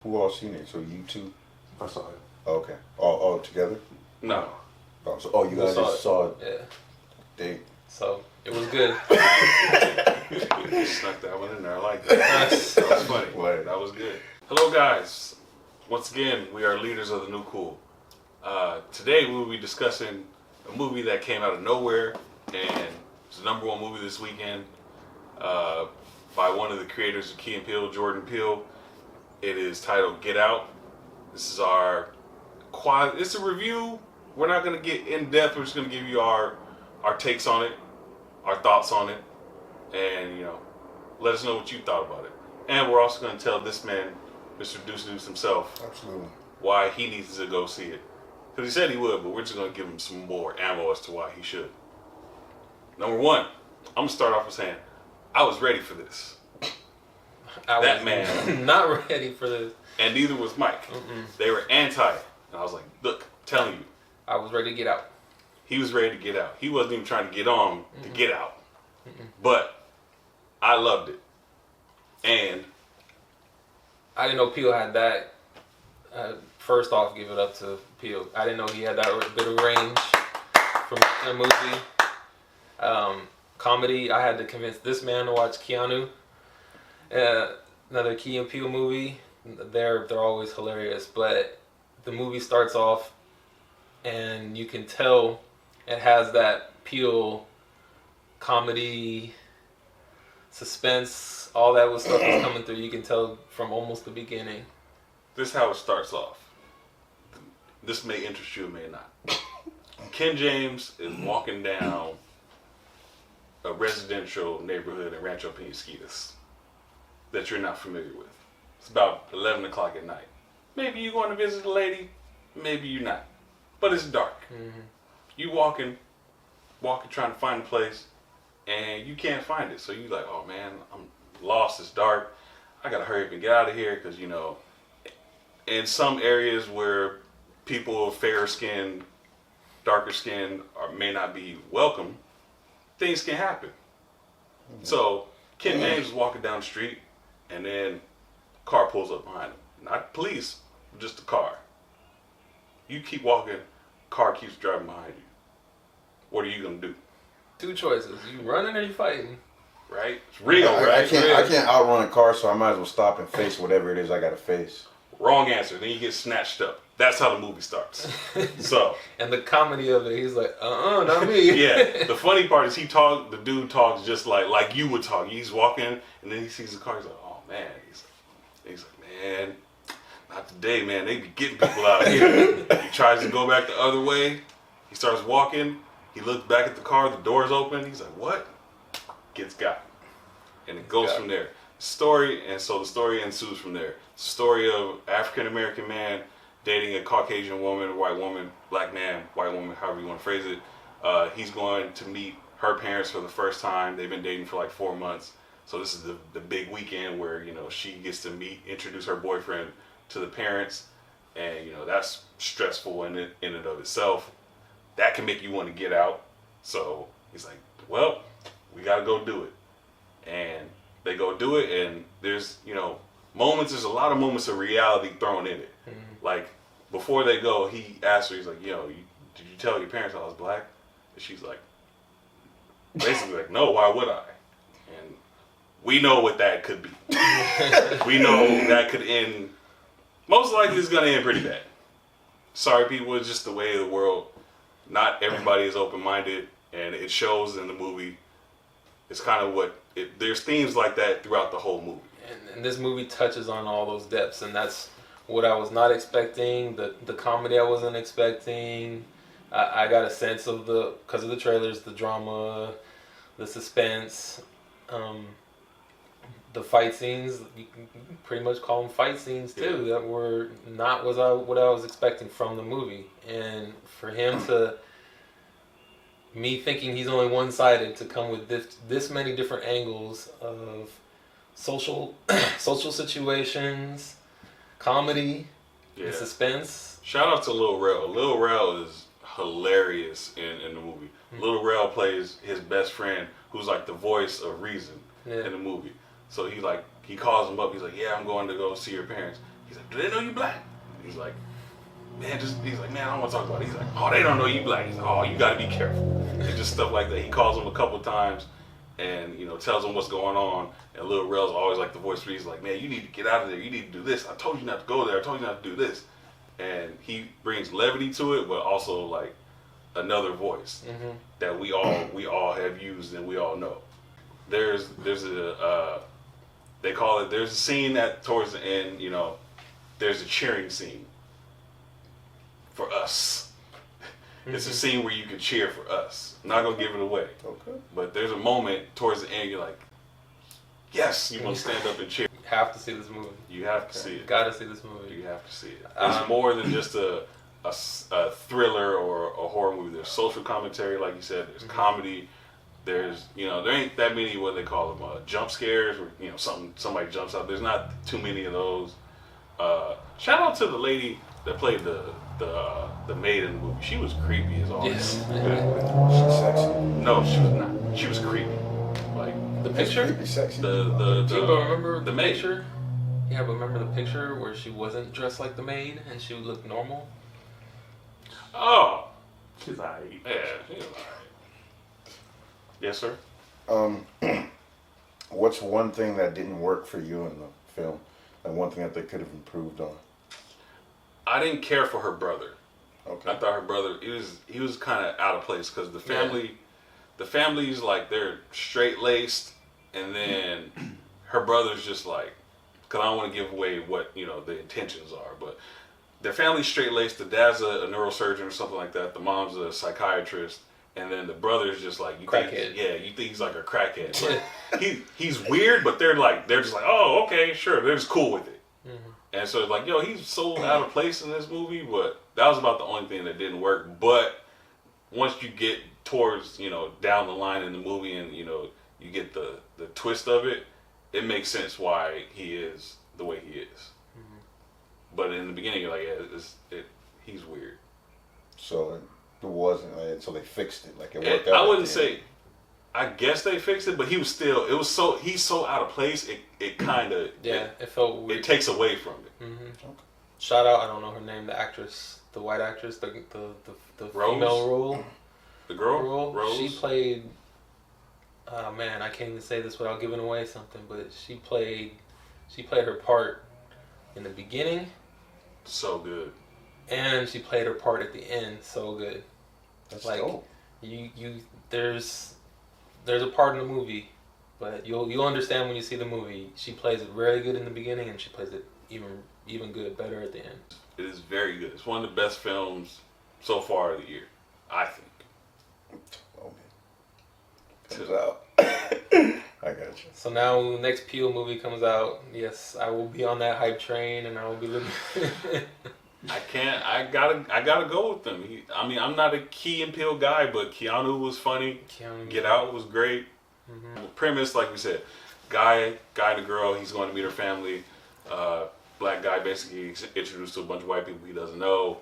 Who all seen it? So you two? I saw it. Oh, okay. All together? No. Oh, you guys just saw it. Yeah. Dang. So it was good. Snuck that one in there. I like that. That was funny. That was good. Hello, guys. Once again, we are leaders of the new cool. Today we will be discussing a movie that came out of nowhere and it's the #1 movie this weekend by one of the creators of Key and Peele, Jordan Peele. It is titled Get Out. This is it's a review. We're not going to get in depth. We're just going to give you our takes on it, our thoughts on it, and let us know what you thought about it. And we're also going to tell this man, Mr. Deuce himself, Absolutely. why he needs to go see it. Because he said he would, but we're just going to give him some more ammo as to why he should. #1, I'm going to start off with saying, I was ready for this. That man. Not ready for this. And neither was Mike. They were anti. And I was like, look, I'm telling you. I was ready to get out. He was ready to get out. He wasn't even trying to get on to get out. But I loved it. And I didn't know Peele had that. First off, give it up to Peele. I didn't know he had that bit of range from a movie. Comedy, I had to convince this man to watch Keanu. Another Key and Peele movie. They're always hilarious, but the movie starts off and you can tell it has that Peele comedy, suspense, all that stuff is coming through. You can tell from almost the beginning. this is how it starts off. This may interest you, it may not. Kenn James is walking down a residential neighborhood in Rancho Penasquitas that you're not familiar with. It's about 11 o'clock at night. Maybe you're going to visit a lady, maybe you're not. But it's dark. You walking, trying to find a place, and you can't find it. So you're like, oh man, I'm lost, it's dark. I gotta hurry up and get out of here, because in some areas where people of fairer skin, darker skin may not be welcome, things can happen. So Kenn James is walking down the street, and then a car pulls up behind him. Not police, just a car. You keep walking, car keeps driving behind you. What are you gonna do? Two choices: you running or you fighting. Right? It's real, right? I can't outrun a car, so I might as well stop and face whatever it is I gotta face. Wrong answer. Then you get snatched up. That's how the movie starts. So. And the comedy of it, he's like, not me. Yeah. The funny part is the dude talks just like you would talk. He's walking and then he sees the car. He's like, oh man. He's like, man, not today, man. They be getting people out here. He tries to go back the other way. He starts walking. He looks back at the car. The door's open. He's like, what? Gets got. And it goes from there. The story ensues from there. Story of African American man dating a Caucasian woman, white woman, black man, white woman, however you want to phrase it. He's going to meet her parents for the first time. They've been dating for like 4 months. So this is the big weekend where, she gets to introduce her boyfriend to the parents. And, that's stressful in and of itself. That can make you want to get out. So he's like, well, we got to go do it. And they go do it. And there's a lot of moments of reality thrown in it. Like, before they go, he asked her, he's like, did you tell your parents I was black? And she's like, basically like, no, why would I? And we know what that could be. We know that could end, most likely it's going to end pretty bad. Sorry, people, it's just the way of the world. Not everybody is open-minded, and it shows in the movie. It's kind of there's themes like that throughout the whole movie. And this movie touches on all those depths, and that's what I was not expecting. The comedy I wasn't expecting. I got a sense of because of the trailers, the drama, the suspense, the fight scenes. You can pretty much call them fight scenes too. Yeah. That were not what I was expecting from the movie, and for him to. Me thinking he's only one-sided to come with this many different angles of social situations, comedy, and suspense. Shout out to Lil Rel. Lil Rel is hilarious in the movie. Lil Rel plays his best friend, who's like the voice of reason in the movie. So he calls him up. He's like, yeah, I'm going to go see your parents. He's like, do they know you black? He's like, man, he's like, man, I don't want to talk about it. He's like, oh, they don't know you black. He's like, oh, you got to be careful. And just stuff like that. He calls him a couple times and, tells him what's going on. And Lil Rel's always like the voice where he's like, man, you need to get out of there. You need to do this. I told you not to go there. I told you not to do this. And he brings levity to it, but also like another voice that we all have used and we all know. There's a they call it, there's a scene that towards the end, there's a cheering scene for us. It's a scene where you can cheer for us. I'm not gonna give it away. Okay. But there's a moment towards the end you're like, yes, you want to stand up and cheer. You have to see this movie. You have to see it. Gotta see this movie. You have to see it. It's more than just a thriller or a horror movie. There's social commentary, like you said. There's comedy. There's, there ain't that many, what they call them, jump scares, where, somebody jumps out. There's not too many of those. Shout out to the lady that played the maid in the movie. She was creepy as all. Yes. She's sexy. No, she was not. She was creepy. Like The picture? Creepy sexy. Do you remember the the maid. picture? Yeah, but remember the picture where she wasn't dressed like the maid and she would look normal? Oh, She's alright. yeah, she was alright. Yes, sir. What's one thing that didn't work for you in the film? And one thing that they could have improved on? I didn't care for her brother. Okay. I thought her brother, he was kind of out of place because the family's like, they're straight laced, and then her brother's just like, because I don't want to give away what the intentions are, but their family's straight laced. The dad's a neurosurgeon or something like that. The mom's a psychiatrist, and then the brother's just like, you think he's like a crackhead. But he's weird, but they're just like, oh, okay, sure, they're just cool with it. And so it's like, he's so out of place in this movie, but that was about the only thing that didn't work. But once you get towards, down the line in the movie and, you get the twist of it, it makes sense why he is the way he is. But in the beginning, you're like, he's weird. So it wasn't, so they fixed it. Like it worked out. I wouldn't say, I guess they fixed it, but he's so out of place, it kind of, it felt weird. It takes away from it. Okay. Shout out, I don't know her name, the actress, the white actress, the Rose? female role. The girl? Role. Rose? She played, oh man, I can't even say this without giving away something, but she played her part in the beginning. So good. And she played her part at the end so good. That's like dope. you there's a part in the movie, but you'll understand when you see the movie. She plays it really good in the beginning, and she plays it even better at the end. It is very good. It's one of the best films so far of the year, I think. Oh man. Comes out. I got you. So now when the next Peel movie comes out, yes, I will be on that hype train, and I will be looking. I gotta go with them. I'm not a Key and Peele guy, but Keanu was funny. Get Out was great. The premise, like we said, guy and a girl, he's going to meet her family. Black guy basically gets introduced to a bunch of white people he doesn't know.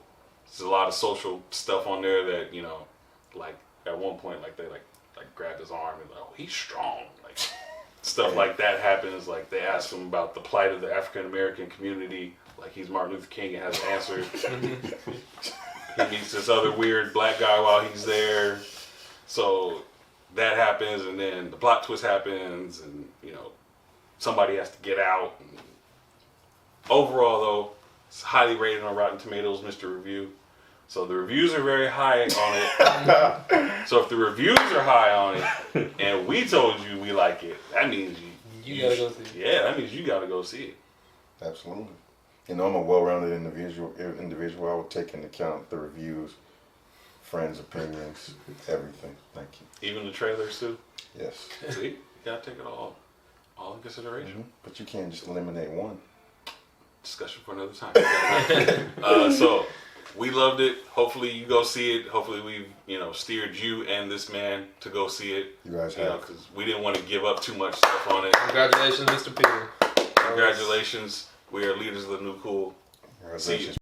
There's a lot of social stuff on there that, like at one point, like they like grabbed his arm and like, oh, he's strong. Like stuff like that happens. Like they ask him about the plight of the African American community. Like he's Martin Luther King and has answers. He meets this other weird black guy while he's there. So that happens, and then the plot twist happens, and somebody has to get out. And overall, though, it's highly rated on Rotten Tomatoes, Mr. Review. So the reviews are very high on it. So if the reviews are high on it, and we told you we like it, that means you gotta go see it. Yeah, that means you gotta go see it. Absolutely. I'm a well-rounded individual. I will take into account the reviews, friends' opinions, everything. Thank you. Even the trailers too. Yes. See, you gotta take it all in consideration. But you can't just eliminate one. Discussion for another time. So we loved it. Hopefully you go see it. Hopefully we've steered you and this man to go see it. You guys have. Because we didn't want to give up too much stuff on it. Congratulations, Mr. Peele. Congratulations. We are leaders of the new cool. Congratulations,